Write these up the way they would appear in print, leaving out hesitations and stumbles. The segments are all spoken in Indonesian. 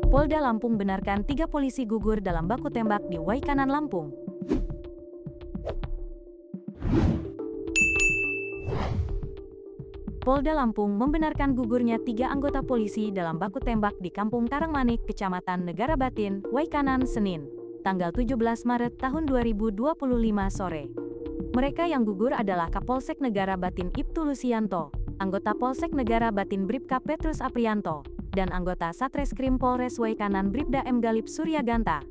Polda Lampung benarkan 3 polisi gugur dalam baku tembak di Waikanan, Lampung. Polda Lampung membenarkan gugurnya 3 anggota polisi dalam baku tembak di Kampung Karangmanik, Kecamatan Negara Batin, Waikanan, Senin, tanggal 17 Maret tahun 2025 sore. Mereka yang gugur adalah Kapolsek Negara Batin Ibtu Lusianto, anggota Polsek Negara Batin Bribka Petrus Aprianto, dan anggota Satreskrim Polres Waikanan Bribda M. Galip Suryaganta.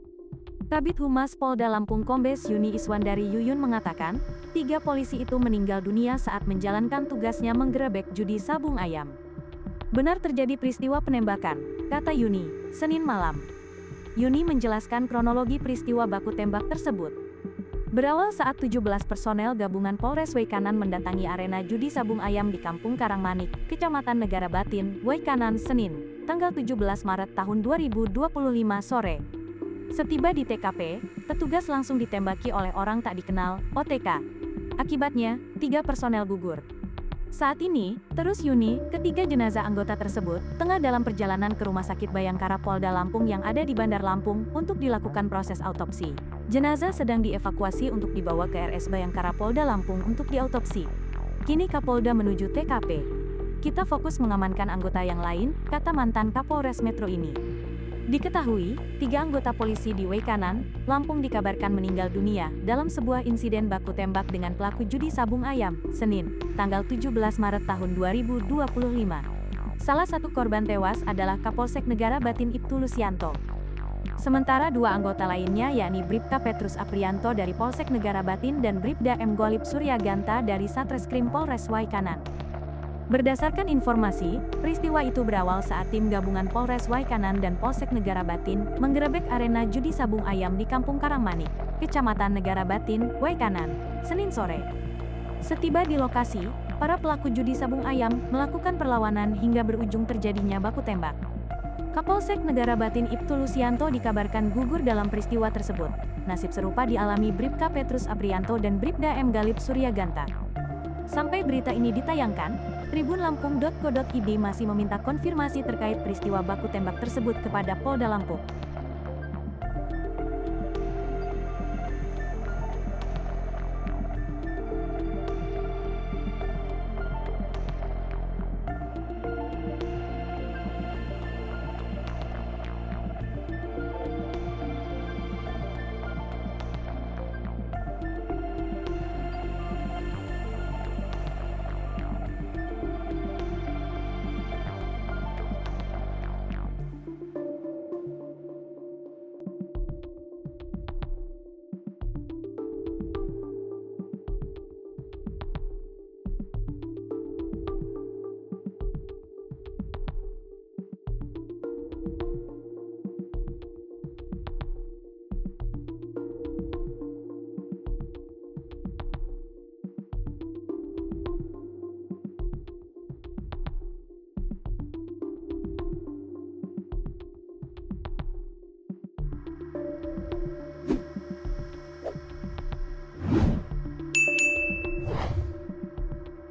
Kabid Humas Polda Lampung Kombes Yuni Iswandari Yuyun mengatakan, 3 polisi itu meninggal dunia saat menjalankan tugasnya menggerebek judi sabung ayam. Benar terjadi peristiwa penembakan, kata Yuni, Senin malam. Yuni menjelaskan kronologi peristiwa baku tembak tersebut. Berawal saat 17 personel gabungan Polres Waikanan mendatangi arena judi sabung ayam di Kampung Karangmanik, Kecamatan Negara Batin, Waikanan, Senin, tanggal 17 Maret tahun 2025 sore. Setiba di TKP, petugas langsung ditembaki oleh orang tak dikenal, OTK. Akibatnya, 3 personel gugur. Saat ini, terus Yuni, ketiga jenazah anggota tersebut, tengah dalam perjalanan ke Rumah Sakit Bayangkara Polda Lampung yang ada di Bandar Lampung untuk dilakukan proses autopsi. Jenazah sedang dievakuasi untuk dibawa ke RS Bayangkara Polda Lampung untuk diautopsi. Kini Kapolda menuju TKP. Kita fokus mengamankan anggota yang lain, kata mantan Kapolres Metro ini. Diketahui, 3 anggota polisi di Waikanan, Lampung dikabarkan meninggal dunia dalam sebuah insiden baku tembak dengan pelaku judi sabung ayam, Senin, tanggal 17 Maret tahun 2025. Salah satu korban tewas adalah Kapolsek Negara Batin Ibtu Lusianto. Sementara 2 anggota lainnya yakni Bribka Petrus Aprianto dari Polsek Negara Batin dan Bribda M. Galip Suryaganta dari Satreskrim Polres Waikanan. Berdasarkan informasi, peristiwa itu berawal saat tim gabungan Polres Waikanan dan Polsek Negara Batin menggerebek arena judi sabung ayam di Kampung Karangmanik, Kecamatan Negara Batin, Waikanan, Senin sore. Setiba di lokasi, para pelaku judi sabung ayam melakukan perlawanan hingga berujung terjadinya baku tembak. Kapolsek Negara Batin Ibtu Lusianto dikabarkan gugur dalam peristiwa tersebut. Nasib serupa dialami Bribka Petrus Aprianto dan Bribda M. Galip Suryaganta. Sampai berita ini ditayangkan, tribunlampung.co.id masih meminta konfirmasi terkait peristiwa baku tembak tersebut kepada Polda Lampung.